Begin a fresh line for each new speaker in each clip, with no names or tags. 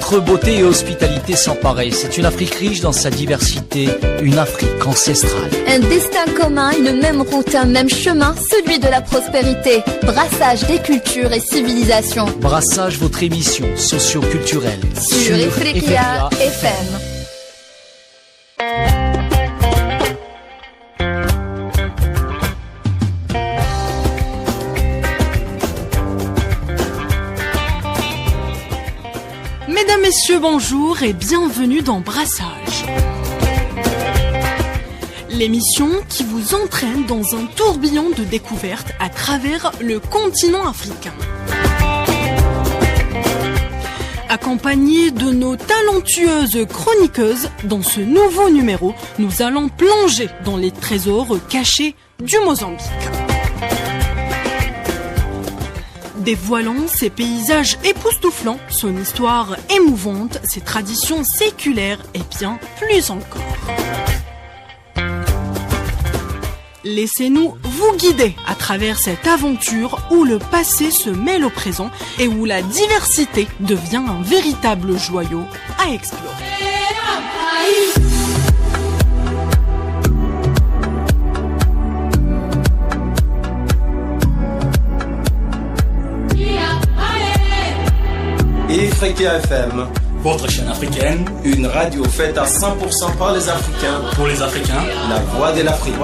Entre beauté et hospitalité sans pareil, c'est une Afrique riche dans sa diversité, une Afrique ancestrale.
Un destin commun, une même route, un même chemin, celui de la prospérité. Brassage des cultures et civilisations.
Brassage, votre émission socio-culturelle
sur Ifriqiya FM.
Mesdames, Messieurs, bonjour et bienvenue dans Brassage. L'émission qui vous entraîne dans un tourbillon de découvertes à travers le continent africain. Accompagnés de nos talentueuses chroniqueuses, dans ce nouveau numéro, nous allons plonger dans les trésors cachés du Mozambique. Dévoilant ses paysages époustouflants, son histoire émouvante, ses traditions séculaires et bien plus encore. Laissez-nous vous guider à travers cette aventure où le passé se mêle au présent et où la diversité devient un véritable joyau à explorer.
Ifriqiya FM,
votre chaîne africaine,
une radio faite à 100% par les Africains,
pour les Africains,
la voix de l'Afrique.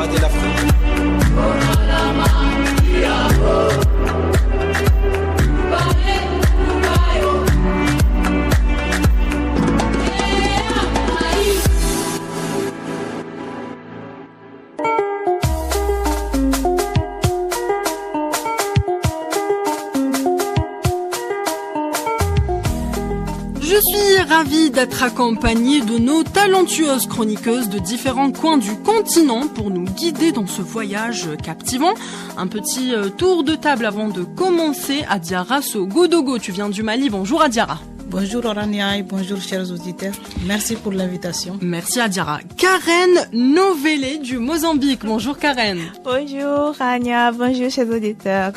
Je suis ravie d'être accompagnée de nos talentueuses chroniqueuses de différents coins du continent pour nous guider dans ce voyage captivant. Un petit tour de table avant de commencer. Adiara Sogodogo, tu viens du Mali. Bonjour Adiara.
Bonjour Orania et bonjour chers auditeurs. Merci pour l'invitation.
Merci Adiara. Karen Novele du Mozambique. Bonjour Karen.
Bonjour Rania, bonjour chers auditeurs.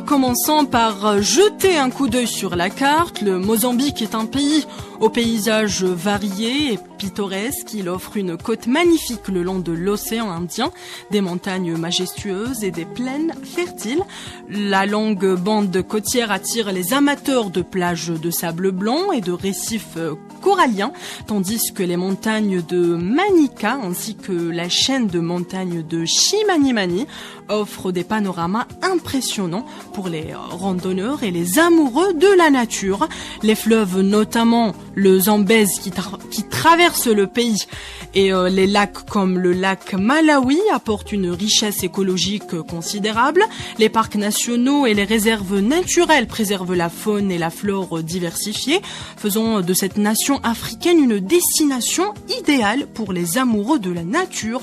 Commençons par jeter un coup d'œil sur la carte. Le Mozambique est un pays au paysage varié et pittoresque. Il offre une côte magnifique le long de l'océan Indien, des montagnes majestueuses et des plaines fertiles. La longue bande côtière attire les amateurs de plages de sable blanc et de récifs coralliens, tandis que les montagnes de Manica ainsi que la chaîne de montagnes de Chimanimani offrent des panoramas impressionnants pour les randonneurs et les amoureux de la nature. Les fleuves, notamment le Zambèze qui traverse le pays, et les lacs comme le lac Malawi apportent une richesse écologique considérable. Les parcs nationaux et les réserves naturelles préservent la faune et la flore diversifiées, faisant de cette nation africaine une destination idéale pour les amoureux de la nature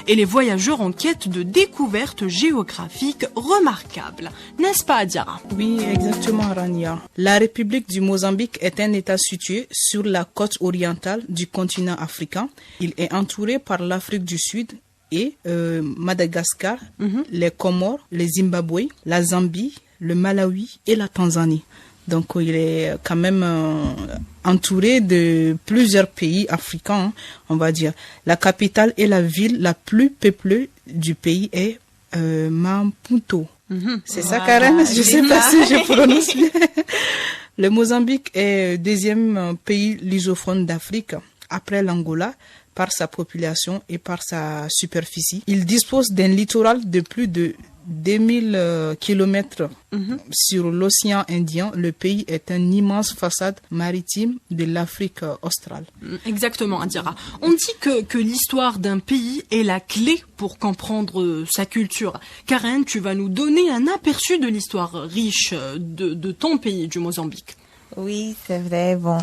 et les voyageurs en quête de découvertes géographiques remarquables. N'est-ce pas Adiara?
Oui, exactement Rania. La République du Mozambique est un État situé sur la côte orientale du continent africain. Il est entouré par l'Afrique du Sud et Madagascar, les Comores, le Zimbabwe, la Zambie, le Malawi et la Tanzanie. Donc il est quand même entouré de plusieurs pays africains, on va dire. La capitale et la ville la plus peuplée du pays est Maputo. C'est ça Karen? Je sais pas si je prononce bien. Le Mozambique est le deuxième pays lusophone d'Afrique après l'Angola par sa population et par sa superficie. Il dispose d'un littoral de plus de 2000 kilomètres sur l'océan Indien. Le pays est une immense façade maritime de l'Afrique australe.
Exactement, Adira. On dit que l'histoire d'un pays est la clé pour comprendre sa culture. Karen, tu vas nous donner un aperçu de l'histoire riche de ton pays, du Mozambique.
Oui, c'est vrai. Bon,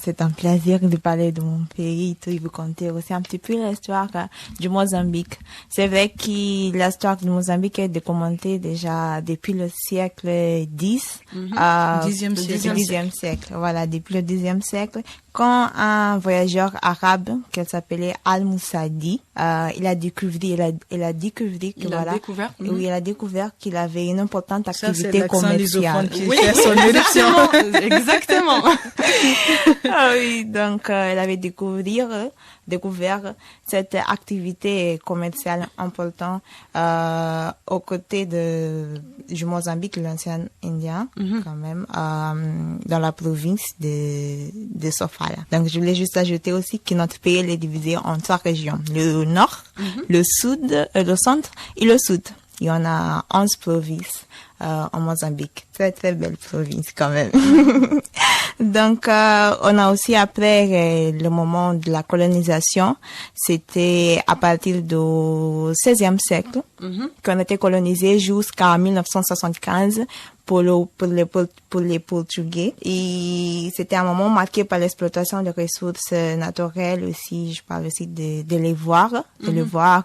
c'est un plaisir de parler de mon pays. Et vous conter aussi un petit peu l'histoire du Mozambique. C'est vrai que l'histoire du Mozambique est documentée déjà depuis le siècle X. Dixième siècle. Voilà, depuis le Xe siècle. Quand un voyageur arabe, qui s'appelait Al-Mousadi, il a découvert qu'il avait une importante activité commerciale.
Oui, exactement.
Exactement.
Ah oui, donc il avait découvert cette activité commerciale importante aux côtés du Mozambique, l'ancien Indien, quand même, dans la province de Sofala. Donc je voulais juste ajouter aussi que notre pays est divisé en 3 régions: le nord, le sud, le centre et le sud. Il y en a 11 provinces en Mozambique. Très, très belle province quand même. Donc, on a aussi après le moment de la colonisation, c'était à partir du XVIe siècle qu'on a été colonisé jusqu'à 1975 pour les Portugais. Et c'était un moment marqué par l'exploitation des ressources naturelles aussi. Je parle aussi de l'ivoire,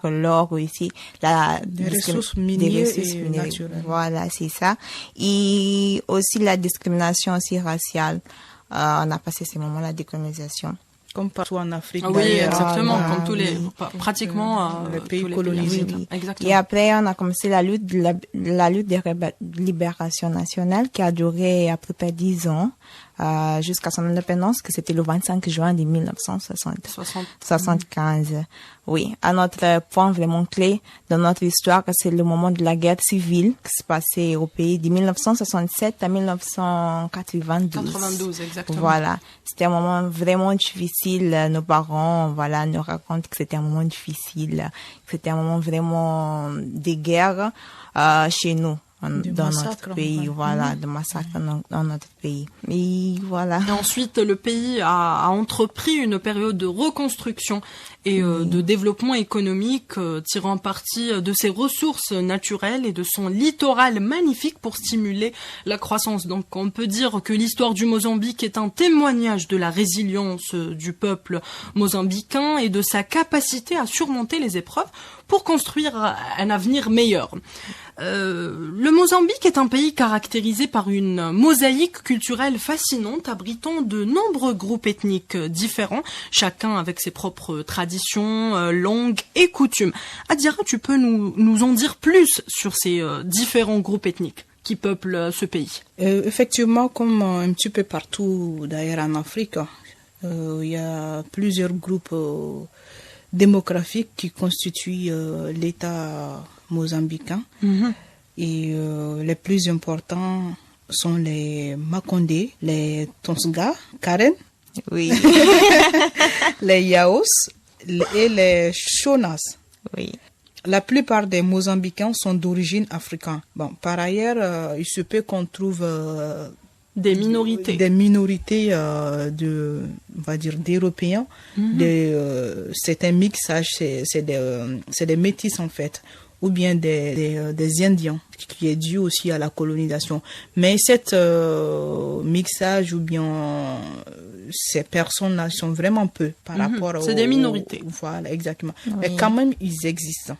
l'or aussi,
des ressources minières et naturelles.
Voilà, c'est ça. Et aussi la discrimination aussi raciale. On a passé ces moments-là de décolonisation.
Comme partout en Afrique.
Oui, exactement, comme tous les, pratiquement,
les pays colonisés.
Oui.
Exactement.
Et après, on a commencé la lutte de libération nationale qui a duré à peu près 10 ans, jusqu'à son indépendance, que c'était le 25 juin de 1975. Oui. À notre point vraiment clé dans notre histoire, c'est le moment de la guerre civile qui s'est passée au pays de 1967 à 1992.
92, exactement.
Voilà. C'était un moment vraiment difficile. Nos parents, voilà, nous racontent que c'était un moment difficile, que c'était un moment vraiment de guerre, chez nous. Dans notre pays, voilà, de massacre dans notre pays. Et voilà.
Et ensuite, le pays a entrepris une période de reconstruction et de développement économique, tirant parti de ses ressources naturelles et de son littoral magnifique pour stimuler la croissance. Donc, on peut dire que l'histoire du Mozambique est un témoignage de la résilience du peuple mozambicain et de sa capacité à surmonter les épreuves pour construire un avenir meilleur. Le Mozambique est un pays caractérisé par une mosaïque culturelle fascinante, abritant de nombreux groupes ethniques différents, chacun avec ses propres traditions, langues et coutumes. Adira, tu peux nous en dire plus sur ces différents groupes ethniques qui peuplent ce pays?
Effectivement, comme un petit peu partout d'ailleurs en Afrique, il y a plusieurs groupes démographiques qui constituent l'État mozambicain. Et les plus importants sont les Makondé, les Tonsga, Karen,
oui.
les Yaos et les Shonas.
Oui.
La plupart des Mozambicains sont d'origine africaine. Bon, par ailleurs, il se peut qu'on trouve
des minorités.
Des minorités on va dire d'Européens. C'est un mixage, c'est des métis en fait, ou bien des Indiens, qui est dû aussi à la colonisation. Mais cette mixage ou bien ces personnes-là sont vraiment peu par rapport
c'est des minorités.
Voilà, exactement.
Oui.
Mais quand même, ils existent.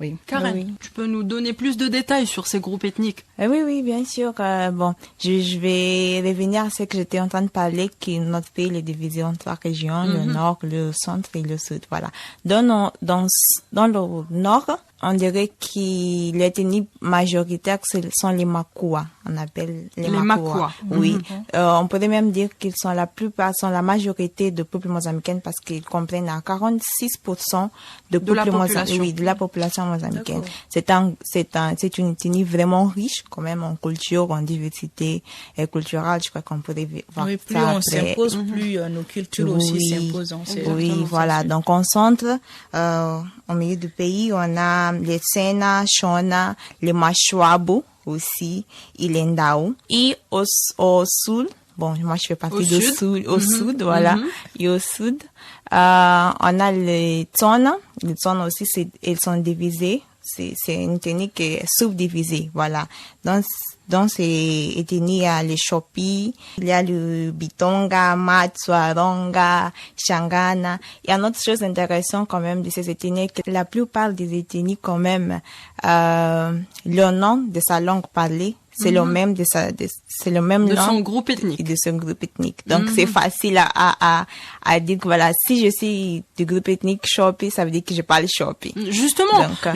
Oui.
Karen,
Oui.
tu peux nous donner plus de détails sur ces groupes ethniques?
Oui, bien sûr. Bon, je vais revenir à ce que j'étais en train de parler, que notre pays est divisé en 3 régions, le nord, le centre et le sud. Voilà. Dans le nord, on dirait que les ethnies majoritaires sont les Makua. On appelle les Makua. Oui. On pourrait même dire qu'ils sont la majorité de peuple mozambicain parce qu'ils comprennent à 46% de la population mozambicaine. C'est une ethnie vraiment riche quand même en culture, en diversité culturelle. Je crois qu'on pourrait voir
oui, plus
ça
on
après.
s'impose, plus nos cultures aussi s'imposent.
Oui, voilà. Donc, en centre, au milieu du pays, on a les Sena, Shona, les Mashwabu aussi, et les Ndao. Et au sud, bon, moi je fais partie du sud, au sud, voilà. Et au sud, on a les Tsona. Les Tsona aussi, ils sont divisés. C'est une technique subdivisée, voilà. Dans ces ethnies, il y a le Chopi, il y a le Bitonga, Matswa, Ronga, Shangana. Il y a une autre chose intéressante quand même de ces ethnies, que la plupart des ethnies quand même, le nom de sa langue parlée, c'est le même c'est le même
de
nom
son groupe ethnique.
de son groupe ethnique. Donc c'est facile à dire que voilà, si je suis du groupe ethnique Chopi, ça veut dire que je parle Chopi.
Justement,
Donc,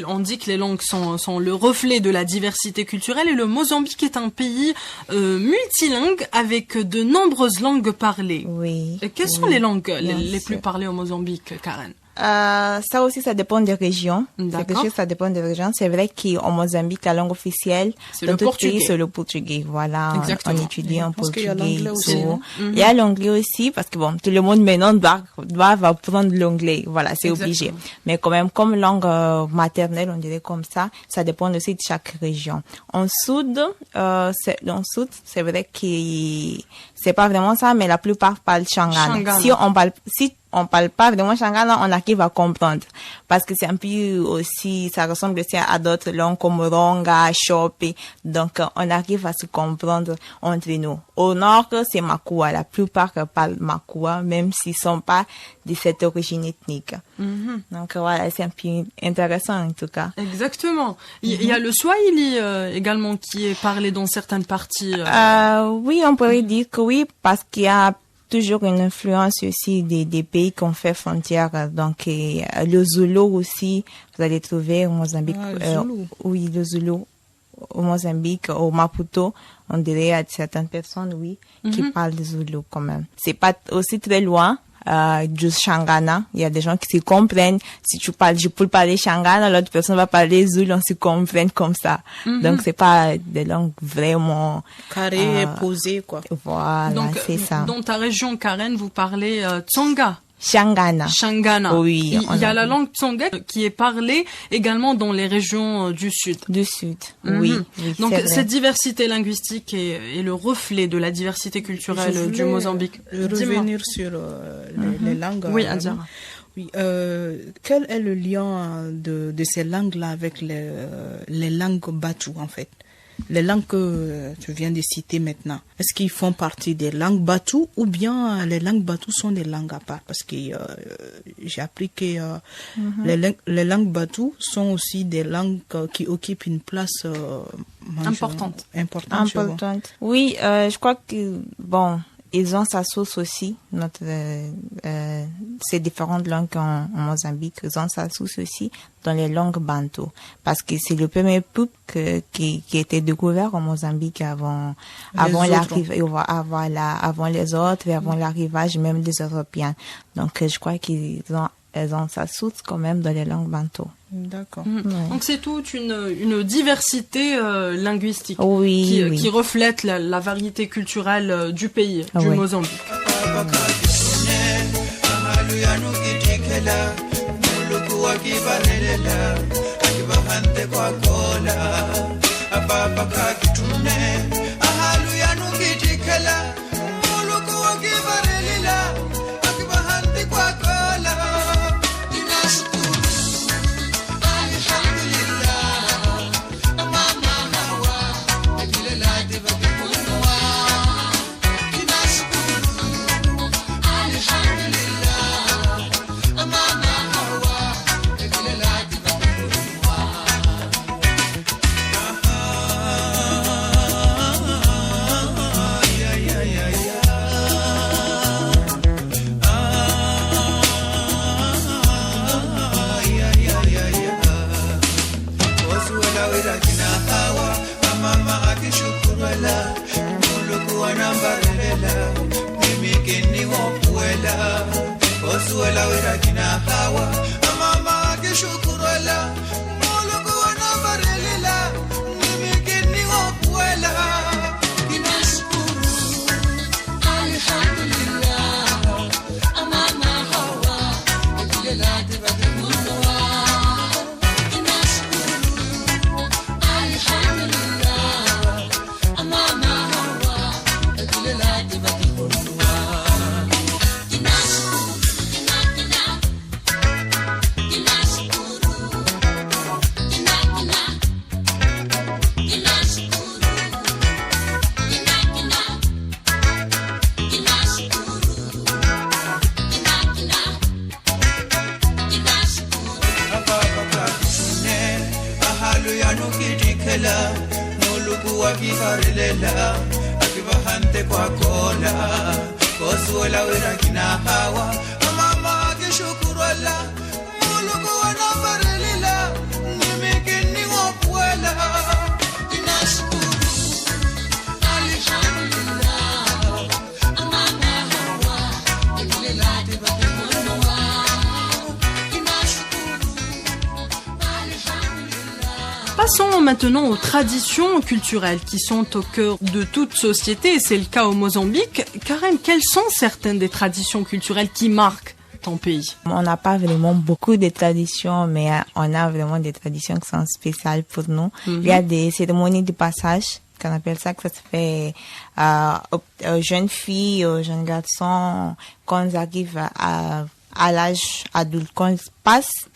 on dit que les langues sont le reflet de la diversité culturelle et le Mozambique est un pays multilingue avec de nombreuses langues parlées.
Oui.
Et quelles sont les langues les plus parlées au Mozambique, Karen?
Ça aussi, ça dépend des régions.
D'accord.
Ça dépend des régions. C'est vrai qu'au Mozambique, la langue officielle,
c'est
dans
le
tout
portugais.
Pays, c'est le portugais. Voilà.
Exactement.
On étudie en portugais.
Il y a l'anglais aussi.
Il y a l'anglais aussi, parce que bon, tout le monde maintenant doit apprendre l'anglais. Voilà, c'est obligé. Mais quand même, comme langue maternelle, on dirait comme ça dépend aussi de chaque région. En Sud, c'est vrai que c'est pas vraiment ça, mais la plupart parlent Shangana. Si on parle pas vraiment Shangana, on arrive à comprendre. Parce que c'est un peu aussi, ça ressemble aussi à d'autres langues comme Ronga, Chopi. Donc, on arrive à se comprendre entre nous. Au nord, c'est Makua. La plupart parlent Makua, même s'ils sont pas de cette origine ethnique. Donc, voilà, c'est un peu intéressant, en tout cas.
Exactement. Il y a le Swahili également qui est parlé dans certaines parties.
Oui, on pourrait dire que oui, parce qu'il y a toujours une influence aussi des pays qu'on fait frontière. Donc, le Zulu aussi, vous allez trouver au Mozambique. Oui, le Zulu au Mozambique, au Maputo, on dirait à certaines personnes, oui, qui parlent le Zulu quand même. C'est pas aussi très loin. Du Shangana, il y a des gens qui se comprennent. Si je peux parler Shangana, l'autre personne va parler Zulu, on se comprend comme ça. Donc c'est pas des langues vraiment
carrées, posées, quoi.
Voilà,
donc,
c'est ça.
Dans ta région, Karen, vous parlez Tsonga.
Shangana.
Oui. Il y a la langue Tsonga qui est parlée également dans les régions du sud.
Oui.
Donc cette diversité linguistique est le reflet de la diversité culturelle du Mozambique.
Revenir sur les langues.
Oui, Adjara.
Oui, quel est le lien de ces langues-là avec les langues Batu, en fait? Les langues que tu viens de citer maintenant, est-ce qu'ils font partie des langues Batu ou bien les langues Batu sont des langues à part? Parce que j'ai appris que les langues Batu sont aussi des langues qui occupent une place
importante.
Oui, je crois que ils ont sa source aussi, ces différentes langues en Mozambique, ils ont sa source aussi dans les langues bantou. Parce que c'est le premier peuple qui était découvert en Mozambique avant les autres et avant l'arrivage même des Européens. Donc, je crois elles ont sa source quand même dans les langues bantou.
D'accord.
Donc c'est toute une diversité linguistique qui reflète la variété culturelle du pays, du Mozambique.
wakifarelela akibahante kwa kola kosuela wera kinahawa mama akishukurala mulugu wanafarelela nimekeni wapuela inashukuru
Passons maintenant aux traditions culturelles qui sont au cœur de toute société, et c'est le cas au Mozambique. Karen, quelles sont certaines des traditions culturelles qui marquent ton pays?
On n'a pas vraiment beaucoup de traditions, mais on a vraiment des traditions qui sont spéciales pour nous. Il y a des cérémonies de passage, qu'on appelle ça, que ça se fait aux jeunes filles, aux jeunes garçons, quand ils arrivent à l'âge adulte, quand ils passent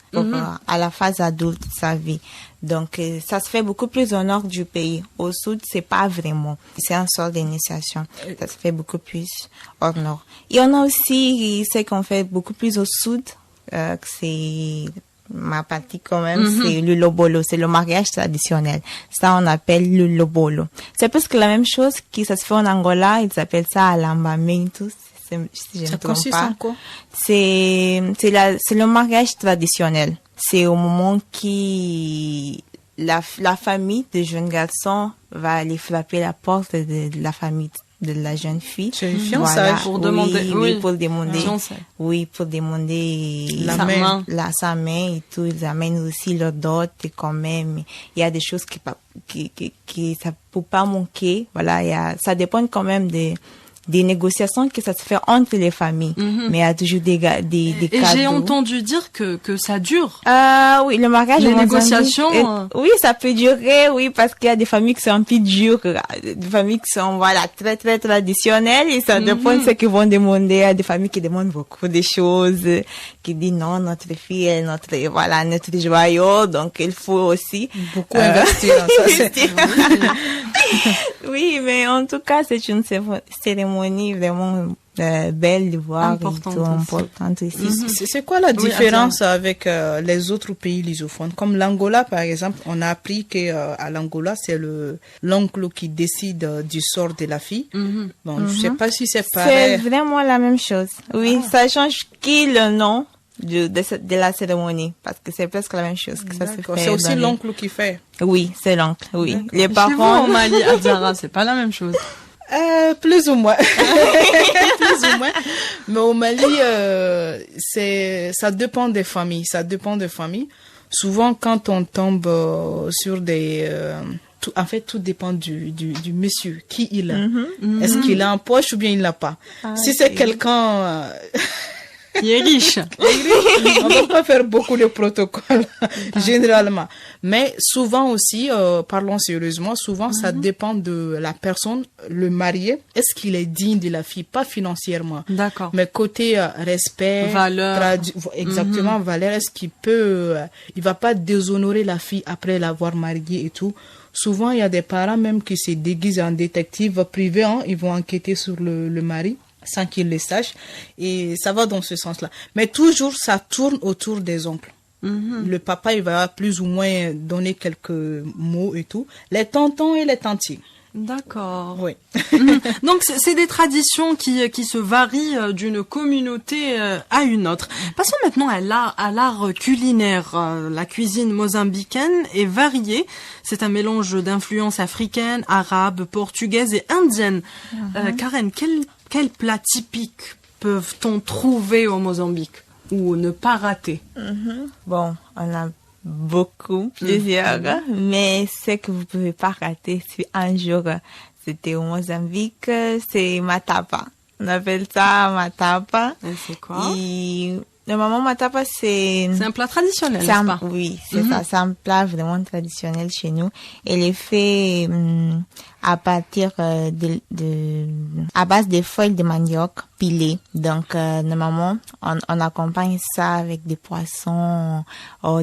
à la phase adulte de sa vie. Donc, ça se fait beaucoup plus au nord du pays. Au sud, c'est pas vraiment. C'est un sort d'initiation. Ça se fait beaucoup plus au nord. Et on a aussi ce qu'on fait beaucoup plus au sud, que c'est ma partie quand même, c'est le lobolo. C'est le mariage traditionnel. Ça, on appelle le lobolo. C'est presque la même chose que ça se fait en Angola. Ils appellent ça alambamé tous. Si je ne me trompe pas. C'est le mariage traditionnel. C'est au moment qui la famille de jeunes garçons va aller frapper la porte de la famille de la jeune fille.
C'est une fiançailles
pour demander.
Pour demander. Pour demander sa main et tout. Ils amènent aussi leur dot et quand même il y a des choses qui ça peut pas manquer. Voilà, ça dépend quand même des négociations que ça se fait entre les familles, mais il y a toujours des cadeaux.
Et j'ai entendu dire que ça dure.
Oui, le mariage.
Les négociations.
Oui, ça peut durer, oui, parce qu'il y a des familles qui sont un peu dures, des familles qui sont, voilà, très, très traditionnelles, et ça dépend de ce qu'ils vont demander. Il y a des familles qui demandent beaucoup de choses, qui disent non, notre fille est notre joyau, donc il faut aussi
beaucoup investir dans ça.
Oui, mais en tout cas, c'est une cérémonie vraiment belle de voir, importante ici.
C'est quoi la différence avec les autres pays lusophones? Comme l'Angola, par exemple, on a appris qu'à l'Angola, c'est l'oncle qui décide du sort de la fille. Bon, je sais pas si c'est pareil.
C'est vraiment la même chose. Oui, ça change le nom de la cérémonie, parce que c'est presque la même chose que ça se fait.
C'est aussi l'oncle qui fait.
Oui, c'est l'oncle, oui. Les
parents au Mali, à Zara, c'est pas la même chose.
Plus ou moins. Plus ou moins. Mais au Mali, ça dépend des familles. Ça dépend des familles. Souvent, quand on tombe sur des, en fait, tout dépend du monsieur, qui il a. Est-ce qu'il a en poche ou bien il l'a pas? Si c'est quelqu'un,
qui est riche.
On va pas faire beaucoup de protocoles, généralement. Mais souvent aussi, parlons sérieusement, souvent ça dépend de la personne, le marié. Est-ce qu'il est digne de la fille? Pas financièrement.
D'accord.
Mais côté respect,
valeur.
Exactement, valeur. Est-ce qu'il peut, il va pas déshonorer la fille après l'avoir mariée et tout. Souvent, il y a des parents même qui se déguisent en détective privé, hein, ils vont enquêter sur le mari sans qu'il le sache, et ça va dans ce sens-là. Mais toujours, ça tourne autour des oncles. Le papa, il va plus ou moins donner quelques mots et tout. Les tontons et les tantis.
D'accord.
Oui.
Donc c'est des traditions qui se varient d'une communauté à une autre. Passons maintenant à l'art culinaire. La cuisine mozambicaine est variée. C'est un mélange d'influences africaines, arabes, portugaises et indiennes. Karen, quels plats typiques peuvent-on trouver au Mozambique ou ne pas rater?
Bon, on a plusieurs, mais ce que vous pouvez pas rater, si un jour c'était au Mozambique, c'est matapa. On appelle ça matapa.
Et c'est quoi?
Normalement, matapa, c'est
un plat traditionnel, n'est-ce pas?
Oui, c'est ça. C'est un plat vraiment traditionnel chez nous. Il est fait à partir à base de feuilles de manioc pilées. Donc, normalement, on accompagne ça avec des poissons,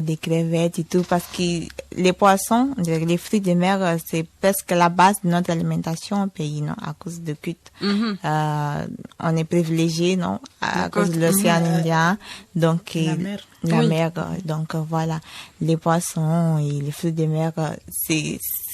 des crevettes et tout, parce que les poissons, les fruits de mer, c'est presque la base de notre alimentation au pays, non? À cause de cuite. On est privilégié, non? À cause de l'océan Indien. Donc, la mer. Donc, voilà. Les poissons et les fruits de mer,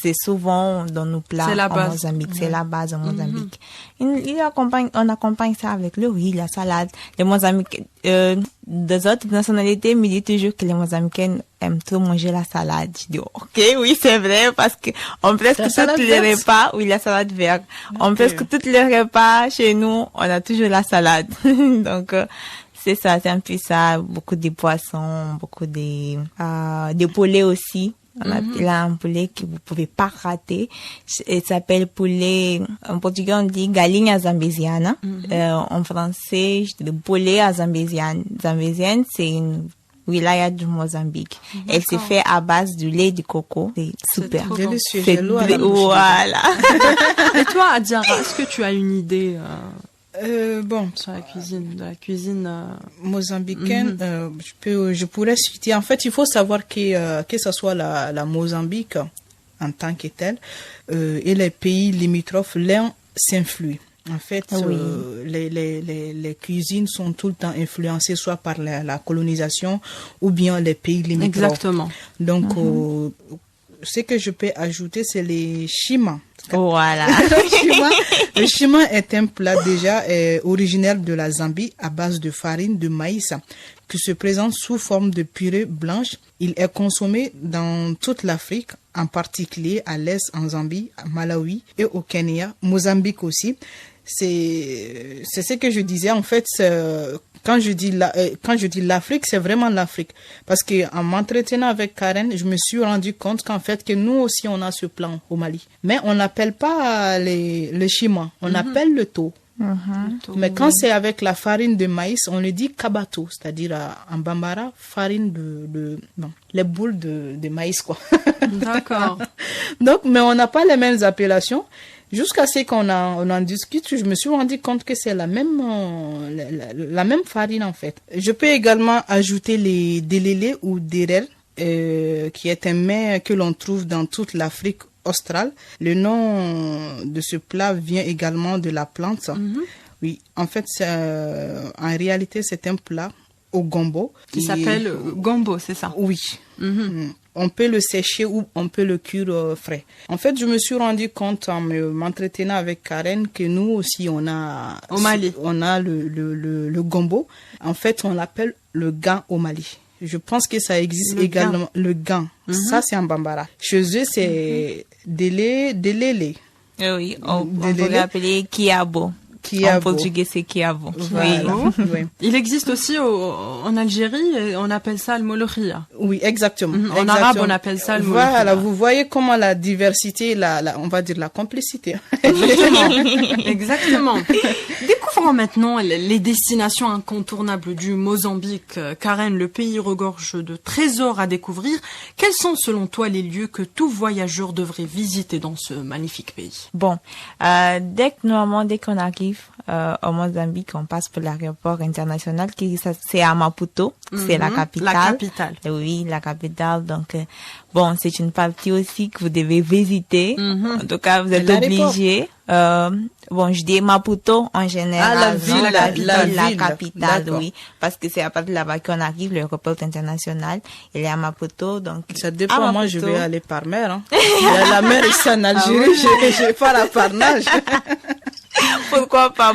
c'est souvent dans nos plats
C'est la
en
base.
Mozambique. C'est la base en Mozambique. On accompagne ça avec le riz, la salade. Les Mozambicains, des autres nationalités me disent toujours que les Mozambicains aiment trop manger la salade. Je dis, ok, oui, c'est vrai, parce que en presque tous les repas, oui, la salade verte. En presque tous les repas chez nous, on a toujours la salade. Donc, c'est ça, c'est un peu ça. Beaucoup de poissons, beaucoup de poulet aussi. On a là un poulet que vous pouvez pas rater. Il s'appelle poulet, en portugais on dit galinha zambésiana. En français, je dis poulet à zambésiane. Zambésiane, c'est une wilaya du Mozambique. Elle se fait à base du lait de coco. C'est super.
C'est délicieux.
C'est
j'ai l'eau à la bouche.
voilà.
Et toi, Adiara, est-ce que tu as une idée
Bon,
sur la cuisine
mozambicaine, je pourrais citer. En fait, il faut savoir que ce soit la Mozambique en tant que telle et les pays limitrophes, l'un s'influent. En fait, les cuisines sont tout le temps influencées soit par la colonisation ou bien les pays limitrophes.
Exactement.
Donc, ce que je peux ajouter, c'est les chima.
Voilà.
Le chima est un plat déjà originaire de la Zambie à base de farine de maïs qui se présente sous forme de purée blanche. Il est consommé dans toute l'Afrique, en particulier à l'Est en Zambie, à Malawi et au Kenya, Mozambique aussi. C'est ce que je disais en fait. Quand je dis l'Afrique, c'est vraiment l'Afrique. Parce que en m'entretenant avec Karen, je me suis rendu compte qu'en fait, que nous aussi, on a ce plat au Mali. Mais on n'appelle pas le chima, on appelle le tau. Mais quand c'est avec la farine de maïs, on le dit kabato, c'est-à-dire en bambara, farine les boules de maïs, quoi.
D'accord.
Donc, mais on n'a pas les mêmes appellations. Jusqu'à ce qu'on en discute, je me suis rendu compte que c'est la même farine en fait. Je peux également ajouter les délélés ou derel, qui est un mets que l'on trouve dans toute l'Afrique australe. Le nom de ce plat vient également de la plante. Oui, en fait, en réalité, c'est un plat au gombo.
Qui s'appelle gombo, c'est ça?
Oui. On peut le sécher ou on peut le cuire frais. En fait, je me suis rendu compte en m'entretenant avec Karen que nous aussi, on a
au Mali.
On a le gombo. En fait, on l'appelle le gan au Mali. Je pense que ça existe également. Le gan. Ça, c'est en bambara. Chez eux, c'est délélé.
Oui, on peut l'appeler kiabo. En portugais, c'est kiabo.
Voilà. Oui.
Il existe aussi en Algérie, on appelle ça le molokhia.
Oui, exactement.
En arabe, on appelle ça le molokhia.
Voilà, vous voyez comment la diversité, on va dire la complicité.
Exactement. Découvrons maintenant les destinations incontournables du Mozambique. Karen, le pays regorge de trésors à découvrir. Quels sont selon toi les lieux que tout voyageur devrait visiter dans ce magnifique pays?
Bon, dès qu'on arrive au Mozambique, on passe par l'aéroport international c'est à Maputo, c'est la capitale.
La capitale.
Oui, la capitale. Donc, bon, c'est une partie aussi que vous devez visiter. En tout cas, vous êtes obligé. Bon, je dis Maputo en général. La capitale, oui. Parce que c'est à partir de là-bas qu'on arrive, l'aéroport international. Il est à Maputo, donc.
Ça dépend, moi, je vais aller par mer, hein. Il y a la mer ici en Algérie, je pars par nage.
Pourquoi pas.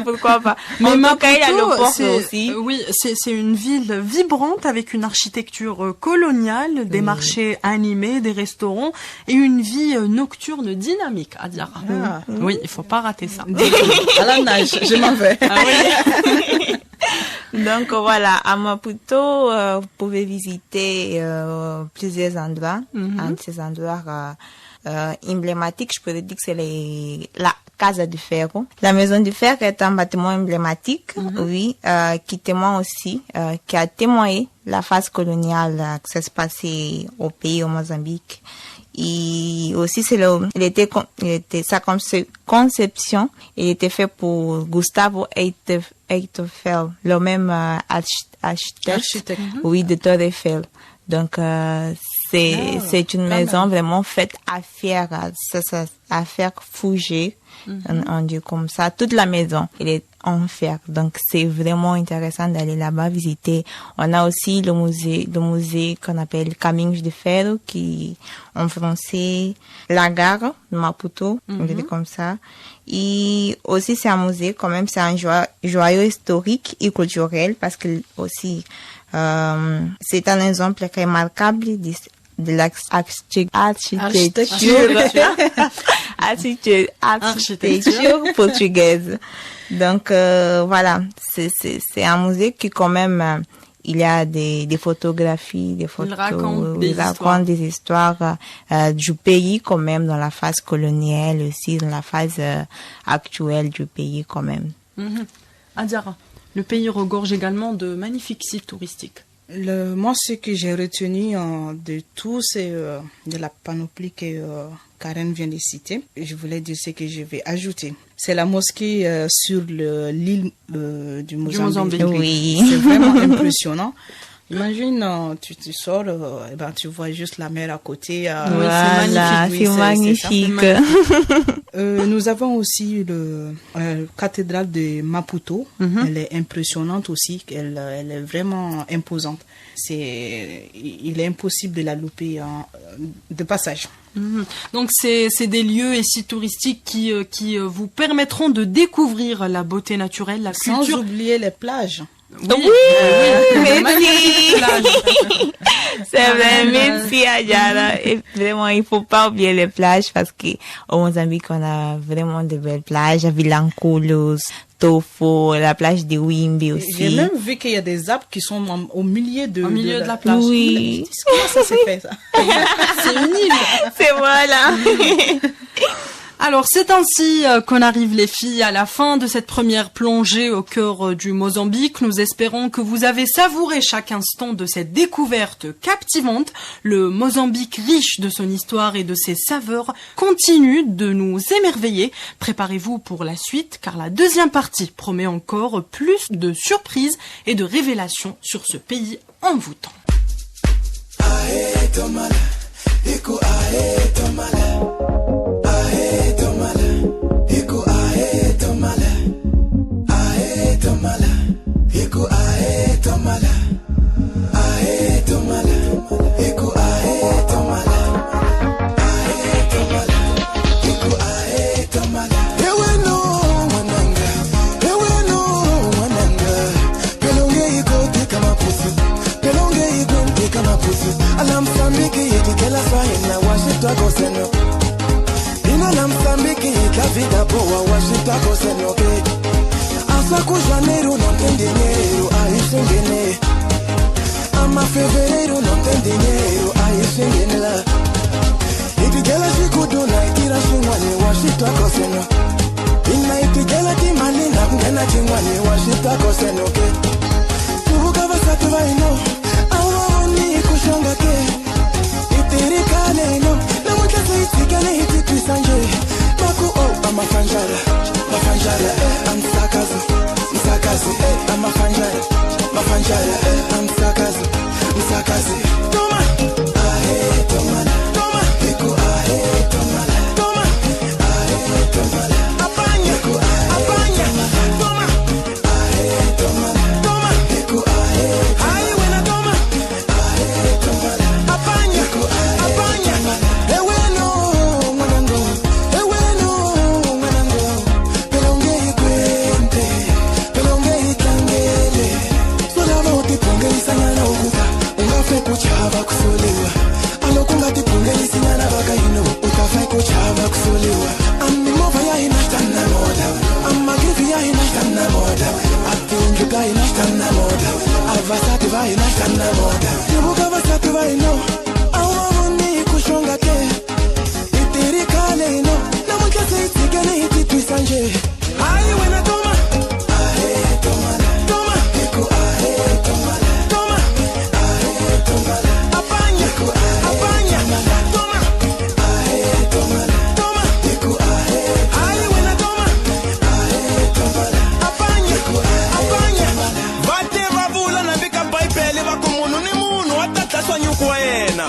Mais
Maputo, il y a le port
aussi. Oui, c'est une ville vibrante avec une architecture coloniale, des marchés animés, des restaurants et une vie nocturne dynamique, à dire. Oui, il faut pas rater ça.
À la nage, je m'en vais.
Donc voilà, à Maputo, vous pouvez visiter plusieurs endroits. Un de ces endroits emblématiques, je pourrais dire que c'est la Casa de Ferro. La Maison du Fer est un bâtiment emblématique, oui, qui témoigne aussi, qui a témoigné la phase coloniale qui s'est passée au pays, au Mozambique. Et aussi, sa conception, il était fait pour Gustavo Eiffel, le même architecte, oui, de Torre Eiffel. Donc, c'est une maison vraiment faite à fer forgée On dit comme ça. Toute la maison, elle est en fer. Donc, c'est vraiment intéressant d'aller là-bas visiter. On a aussi le musée qu'on appelle Caminhos de Ferro, qui, en français, la gare de Maputo, on dit comme ça. Et aussi, c'est un musée, quand même, c'est un joyau historique et culturel, parce que aussi, c'est un exemple remarquable de l'architecture portugaise. Donc voilà, c'est un musée qui quand même il y a des photographies, des photos, il raconte des histoires du pays quand même, dans la phase coloniale aussi, dans la phase actuelle du pays quand même.
Adiara, le pays regorge également de magnifiques sites touristiques.
Moi, ce que j'ai retenu de tout, c'est de la panoplie que Karen vient de citer. Je voulais dire ce que je vais ajouter. C'est la mosquée sur l'île du Mozambique.
Oui.
C'est vraiment impressionnant. Imagine, tu sors, tu vois juste la mer à côté.
Voilà, c'est magnifique.
Nous avons aussi la cathédrale de Maputo. Elle est impressionnante aussi. Elle est vraiment imposante. Il est impossible de la louper de passage.
Donc c'est des lieux et sites touristiques qui vous permettront de découvrir la beauté naturelle, la culture.
Sans oublier les plages.
Oui, merci. C'est vrai, merci Adiara. Et vraiment, il faut pas oublier les plages parce qu'au Mozambique, on a vraiment de belles plages. À Vilanculos, Tofo, la plage de Wimbi aussi.
J'ai même vu qu'il y a des arbres qui sont au milieu de
la plage.
Oui. Comment ça s'est fait, ça?
C'est une île.
C'est voilà.
Alors c'est ainsi qu'on arrive les filles à la fin de cette première plongée au cœur du Mozambique. Nous espérons que vous avez savouré chaque instant de cette découverte captivante. Le Mozambique, riche de son histoire et de ses saveurs, continue de nous émerveiller. Préparez-vous pour la suite car la deuxième partie promet encore plus de surprises et de révélations sur ce pays envoûtant.
La vida boa, Washington Coseno, okay. Asaku Janeiro, não tem dinheiro, aí xinguene. Ama fevereiro, não tem dinheiro, aí xinguene lá. Itigela Shikuduna, Itira Shingwane, Washington Coseno. Ina itigela Timanina, Ngena Chingwane, Washington Coseno, okay. Tubuka Vasatu Vaino, Awani Kushanga ke. Itirikane no, Namuta Saitikane, Itikisanje. Mafanjara, I'm Sakazi, I'm Mafanjara, I'm Sakazi, Toma, ahe, Toma, Eko, ahe, Toma, ahe, Apanya, Toma, ahe, Toma, Eko, ahe, ahe, wena Toma, ahe, Apanya, Vasati vai na kana moda Tibuka vasati vai no Awani kushonga ke Itirikane no Namuka se itikane ititu sanje Aye wena Toma Ahe Toma Eko ahe Toma Ahe Toma Apanya Toma Ahe Toma Eko ahe Aye wena Toma Ahe Toma Apanya Vate vavula na vika baibele va ku munhu ni munhu wa ta dlaswa nyuku wa yena